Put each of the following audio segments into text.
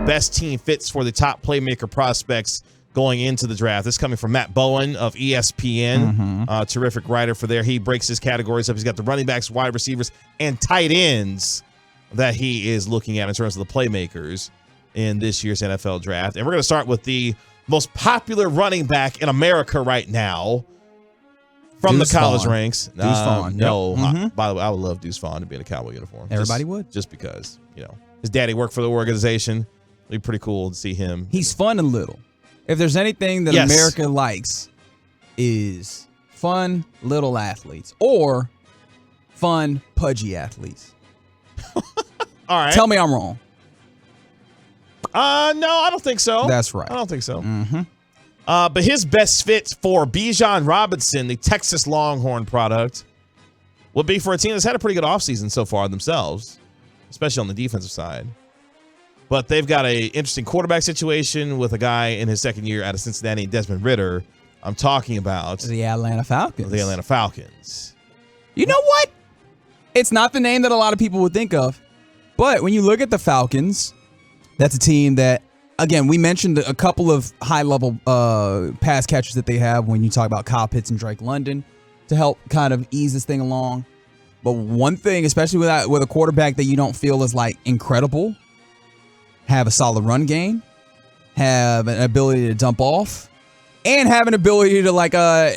best team fits for the top playmaker prospects going into the draft. This is coming from Matt Bowen of ESPN. Terrific writer for there. He breaks his categories up. He's got the running backs, wide receivers, and tight ends that he is looking at in terms of the playmakers in this year's NFL draft. And we're going to start with the most popular running back in America right now from Deuce the college Vaughn. ranks. Deuce Vaughn. No. By the way, I would love Deuce Vaughn to be in a Cowboy uniform. Everybody would. Just because, his daddy worked for the organization. It'd be pretty cool to see him. He's fun and little. If there's anything that America likes, is fun little athletes or fun pudgy athletes. All right. Tell me I'm wrong. No, I don't think so. That's right. I don't think so. But his best fit for Bijan Robinson, the Texas Longhorn product, would be for a team that's had a pretty good offseason so far themselves, especially on the defensive side. But they've got an interesting quarterback situation with a guy in his second year out of Cincinnati, Desmond Ridder. I'm talking about the Atlanta Falcons. The Atlanta Falcons. You know what? It's not the name that a lot of people would think of. But when you look at the Falcons, that's a team that, again, we mentioned a couple of high-level pass catchers that they have when you talk about Kyle Pitts and Drake London to help kind of ease this thing along. But one thing, especially with a quarterback that you don't feel is like incredible, have a solid run game, have an ability to dump off, and have an ability to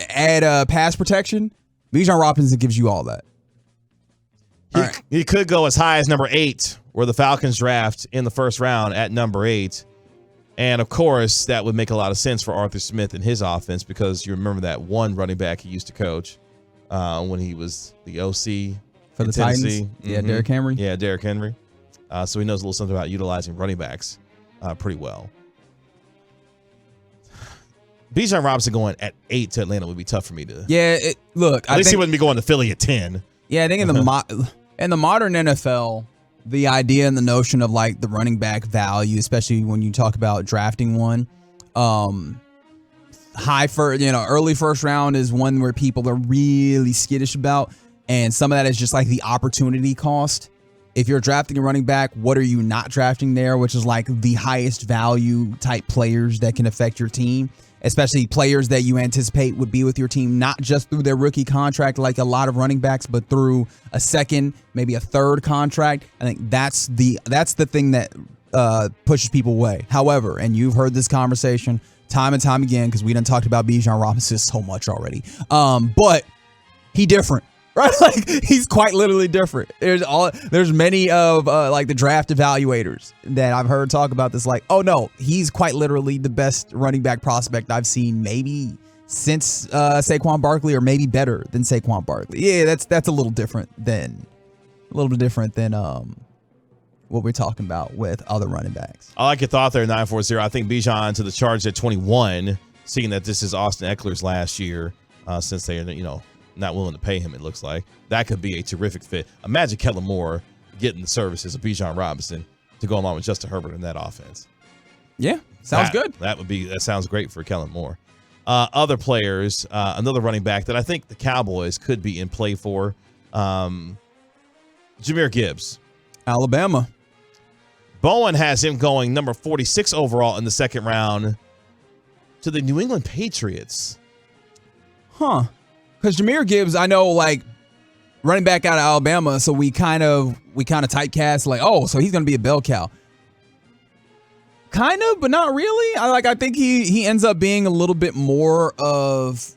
add pass protection. Bijan Robinson gives you all that. He could go as high as number 8, where the Falcons draft in the first round at number 8. And, of course, that would make a lot of sense for Arthur Smith and his offense because you remember that one running back he used to coach when he was the OC for the Tennessee. Titans. Yeah, Derrick Henry. Yeah, Derrick Henry. So he knows a little something about utilizing running backs pretty well. Bijan Robinson going at 8 to Atlanta would be tough for me to. Yeah, at least he wouldn't be going to Philly at 10. Yeah, I think in the modern NFL, the idea and the notion of like the running back value, especially when you talk about drafting one, early first round is one where people are really skittish about, and some of that is just like the opportunity cost. If you're drafting a running back, what are you not drafting there? Which is like the highest value type players that can affect your team, especially players that you anticipate would be with your team, not just through their rookie contract like a lot of running backs, but through a second, maybe a third contract. I think that's the thing that pushes people away. However, and you've heard this conversation time and time again because we done talked about Bijan Robinson so much already. But he different. Right, like he's quite literally different. There's many of like the draft evaluators that I've heard talk about this. Like, oh no, he's quite literally the best running back prospect I've seen maybe since Saquon Barkley, or maybe better than Saquon Barkley. Yeah, that's a little different than what we're talking about with other running backs. I like your thought there, 940. I think Bijan to the Chargers at 21, seeing that this is Austin Eckler's last year, since they are not willing to pay him, it looks like. That could be a terrific fit. Imagine Kellen Moore getting the services of Bijan Robinson to go along with Justin Herbert in that offense. Yeah, sounds good. That sounds great for Kellen Moore. Other players, another running back that I think the Cowboys could be in play for, Jahmyr Gibbs. Alabama. Bowen has him going number 46 overall in the second round to the New England Patriots. Huh. Because Jahmyr Gibbs, I know, like, running back out of Alabama, so we kind of typecast, like, oh, so he's going to be a bell cow. Kind of, but not really. I think he ends up being a little bit more of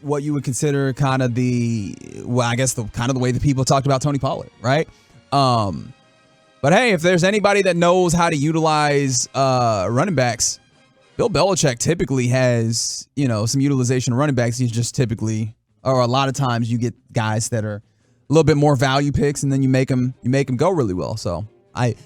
what you would consider kind of the way that people talked about Tony Pollard, right? But hey, if there's anybody that knows how to utilize running backs, Bill Belichick typically has, some utilization of running backs. He's just typically, or a lot of times you get guys that are a little bit more value picks, and then you make them go really well. So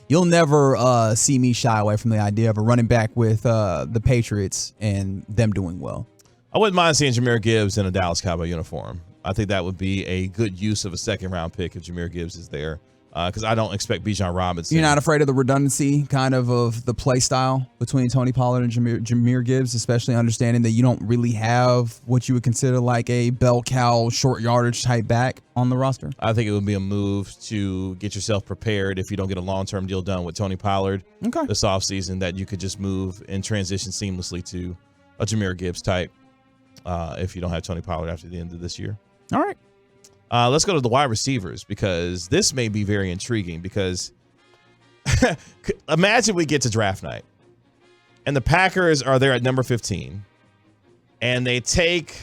you'll never see me shy away from the idea of a running back with the Patriots and them doing well. I wouldn't mind seeing Jahmyr Gibbs in a Dallas Cowboy uniform. I think that would be a good use of a second round pick if Jahmyr Gibbs is there because I don't expect Bijan Robinson. You're not afraid of the redundancy kind of the play style between Tony Pollard and Jahmyr Gibbs, especially understanding that you don't really have what you would consider like a bell cow short yardage type back on the roster? I think it would be a move to get yourself prepared if you don't get a long-term deal done with Tony Pollard this offseason, that you could just move and transition seamlessly to a Jahmyr Gibbs type if you don't have Tony Pollard after the end of this year. All right. Let's go to the wide receivers, because this may be very intriguing, because imagine we get to draft night and the Packers are there at number 15 and they take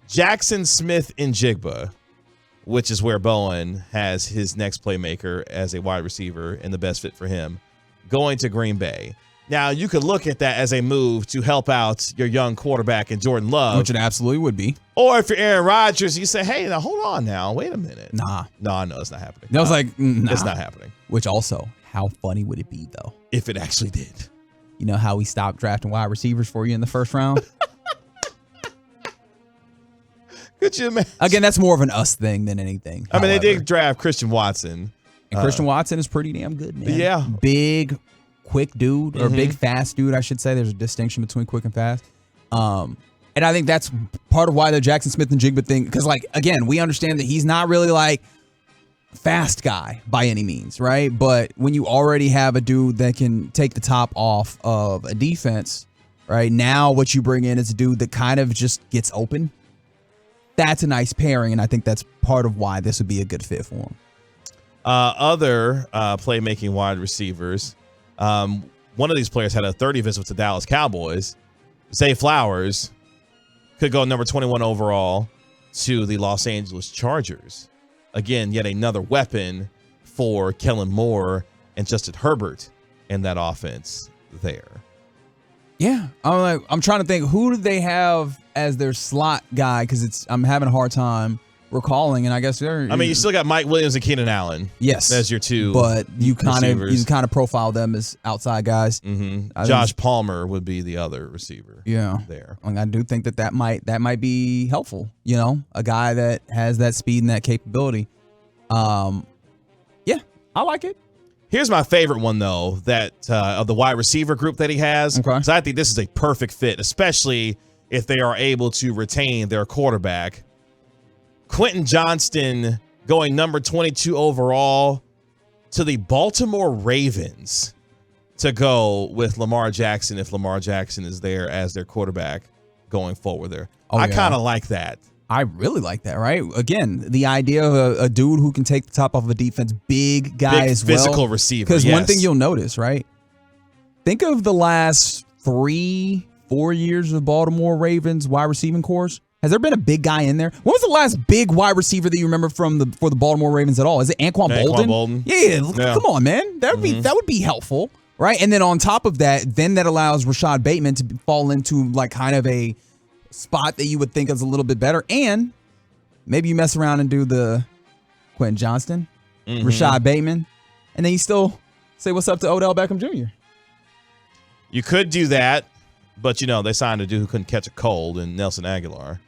Jackson Smith-Njigba, which is where Bowen has his next playmaker as a wide receiver and the best fit for him, going to Green Bay. Now, you could look at that as a move to help out your young quarterback in Jordan Love. Which it absolutely would be. Or if you're Aaron Rodgers, you say, hey, now hold on now. Wait a minute. Nah. No, it's not happening. I was like, nah. It's not happening. Which also, how funny would it be, though? If it actually did. You know how we stopped drafting wide receivers for you in the first round? Could you imagine? Again, that's more of an us thing than anything. I mean, they did draft Christian Watson. And Christian Watson is pretty damn good, man. Yeah. Big, quick dude, or big, fast dude, I should say. There's a distinction between quick and fast. And I think that's part of why the Jackson Smith-Njigba thing, because, like, again, we understand that he's not really, like, fast guy by any means, right? But when you already have a dude that can take the top off of a defense, right, now what you bring in is a dude that kind of just gets open. That's a nice pairing, and I think that's part of why this would be a good fit for him. Other playmaking wide receivers, one of these players had a 30 visit with the Dallas Cowboys. Zay Flowers could go number 21 overall to the Los Angeles Chargers. Again, yet another weapon for Kellen Moore and Justin Herbert in that offense there. Yeah, I'm trying to think, who do they have as their slot guy? Because I'm having a hard time recalling, and I guess you still got Mike Williams and Keenan Allen. Yes, as your two, but you kind of profile them as outside guys. Josh Palmer would be the other receiver. Yeah, there. I do think that might be helpful. You know, a guy that has that speed and that capability. Yeah, I like it. Here's my favorite one, though, that of the wide receiver group that he has. Because I think this is a perfect fit, especially if they are able to retain their quarterback. Quentin Johnston going number 22 overall to the Baltimore Ravens to go with Lamar Jackson if Lamar Jackson is there as their quarterback going forward there. I kind of like that. I really like that, right? Again, the idea of a dude who can take the top off of a defense, big guy as well. Physical receiver, because one thing you'll notice, right? Think of the last 3-4 years of Baltimore Ravens wide receiving corps. Has there been a big guy in there? When was the last big wide receiver that you remember for the Baltimore Ravens at all? Is it Anquan Bolden? Yeah, come on, man. That would be helpful, right? And then on top of that, then that allows Rashad Bateman to fall into like kind of a spot that you would think is a little bit better. And maybe you mess around and do the Quentin Johnston, Rashad Bateman, and then you still say what's up to Odell Beckham Jr. You could do that, but they signed a dude who couldn't catch a cold in Nelson Aguilar.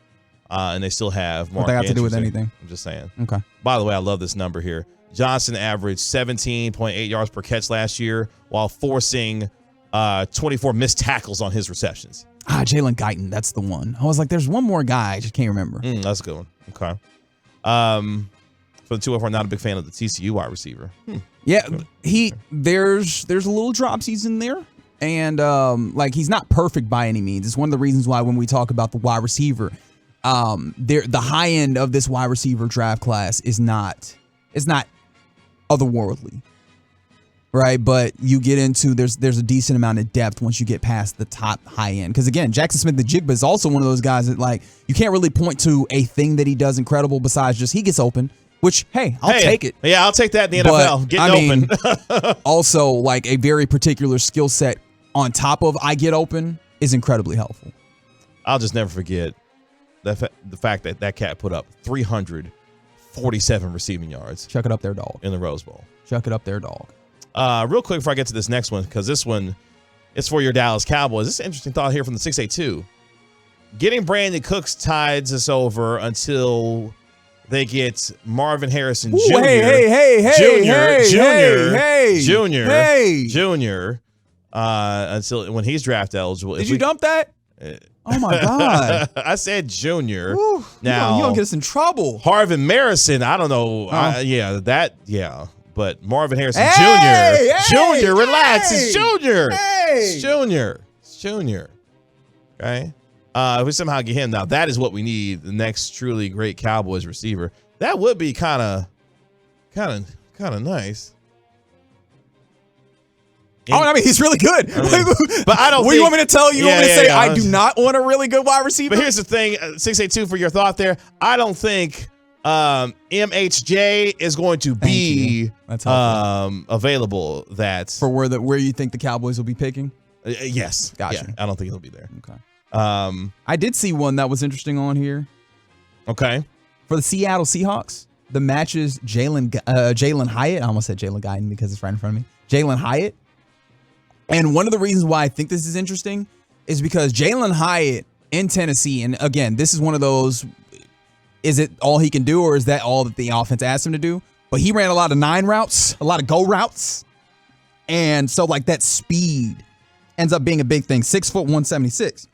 And they still have Mark What they got to do with Andrews. anything? I'm just saying. Okay. By the way, I love this number here. Johnson averaged 17.8 yards per catch last year while forcing 24 missed tackles on his receptions. Jalen Guyton, that's the one. I was like, there's one more guy. I just can't remember. That's a good one. Okay. For the two of us, not a big fan of the TCU wide receiver. Yeah, there's a little dropsies in there. And he's not perfect by any means. It's one of the reasons why when we talk about the wide receiver, the high end of this wide receiver draft class is not otherworldly, right? But you get into there's a decent amount of depth once you get past the top high end. Because again, Jackson Smith-Njigba is also one of those guys that you can't really point to a thing that he does incredible besides just he gets open. Which, hey, I'll take it. Yeah, I'll take that in the NFL. Getting open. Also, a very particular skill set on top of I get open is incredibly helpful. I'll just never forget the fact that cat put up 347 receiving yards. Chuck it up there, dog. In the Rose Bowl. Chuck it up there, dog. Real quick before I get to this next one, because this one is for your Dallas Cowboys. This is an interesting thought here from the 682. Getting Brandon Cooks tides us over until They get Marvin Harrison Ooh, Jr. Junior. Until when he's draft eligible. Did you dump that? Oh my God! I said Junior. Woo, now you don't get us in trouble. Harvin Marison, I don't know. But Marvin Harrison Jr. Relax, it's Junior. It's Junior. Okay. If we somehow get him now, that is what we need. The next truly great Cowboys receiver. That would be kind of nice. I mean, he's really good. But I don't. What do you want me to tell you? You want me to say I do not want a really good wide receiver? But here's the thing, 682 for your thought there. I don't think MHJ is going to be available. For where you think the Cowboys will be picking? Yes. Gotcha. Yeah, I don't think he'll be there. Okay. I did see one that was interesting on here. Okay. For the Seattle Seahawks, the matches Jalen Hyatt. I almost said Jalen Guyton because it's right in front of me. Jalen Hyatt. And one of the reasons why I think this is interesting is because Jalen Hyatt in Tennessee, and again, this is one of those, is it all he can do or is that all that the offense asked him to do? But he ran a lot of 9 routes, a lot of go routes. And so like that speed ends up being a big thing. 6 foot 176.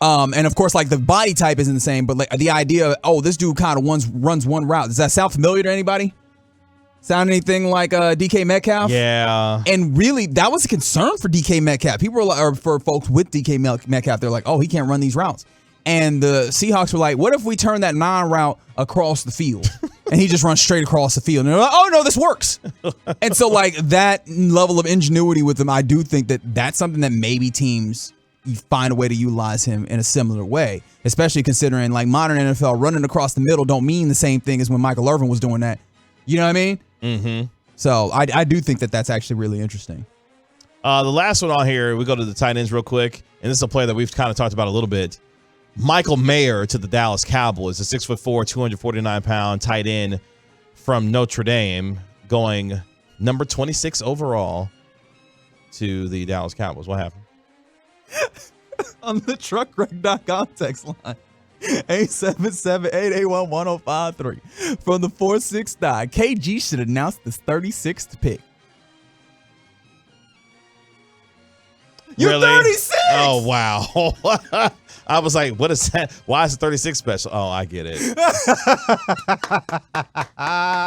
And of course, like the body type isn't the same, but like the idea of, this dude kind of runs one route. Does that sound familiar to anybody? Sound anything like DK Metcalf? Yeah. And really, that was a concern for DK Metcalf. People were like, or for folks with DK Metcalf, they're like, he can't run these routes. And the Seahawks were like, what if we turn that 9 route across the field? And he just runs straight across the field. And they're like, oh, no, this works. And so, like, that level of ingenuity with him, I do think that that's something that maybe teams find a way to utilize him in a similar way, especially considering, like, modern NFL running across the middle don't mean the same thing as when Michael Irvin was doing that. You know what I mean? Mm-hmm. So I do think that that's actually really interesting. The last one on here, we go to the tight ends real quick. And this is a player that we've kind of talked about a little bit. Michael Mayer to the Dallas Cowboys, a 6'4", 249-pound tight end from Notre Dame, going number 26 overall to the Dallas Cowboys. What happened? On the truckgreg.com text line, 877-881-1053 from the 469, KG should announce this 36th pick. You're really? 36! Oh, wow. I was like, what is that? Why is it 36 special? Oh, I get it. It's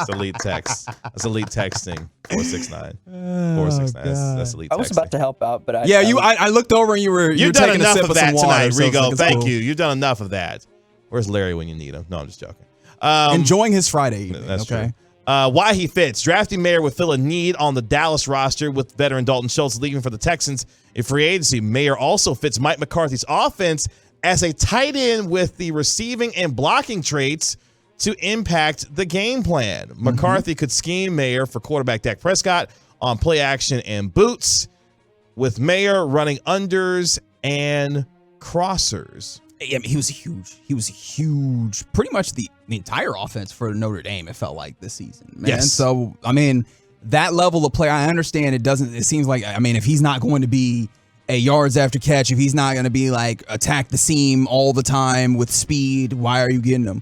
elite text. That's elite texting. 469. 469. That's elite texting. I was about to help out, but I looked over and you were You've done taking enough a sip of of that some water, tonight, Rigo. So Thank cool. you. You've done enough of that. Where's Larry when you need him? No, I'm just joking. Enjoying his Friday evening. That's okay. True. Why he fits. Drafting Mayer would fill a need on the Dallas roster with veteran Dalton Schultz leaving for the Texans in free agency. Mayer also fits Mike McCarthy's offense as a tight end with the receiving and blocking traits to impact the game plan. McCarthy could scheme Mayer for quarterback Dak Prescott on play action and boots, with Mayer running unders and crossers. I mean, he was huge. Pretty much the entire offense for Notre Dame, it felt like this season, man. Yes. So, I mean, that level of play, I understand it seems like, I mean, if he's not going to be a yards after catch, if he's not going to be like attack the seam all the time with speed, why are you getting him?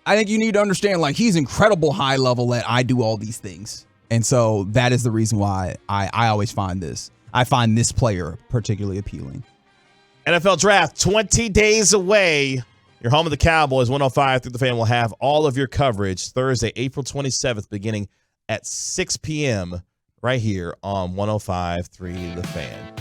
I think you need to understand, like, he's incredible high level at I do all these things. And so that is the reason why I always find this player particularly appealing. NFL Draft 20 days away. Your home of the Cowboys, 105 through the Fan will have all of your coverage Thursday, April 27th, beginning at 6 p.m. right here on 105.3 The Fan.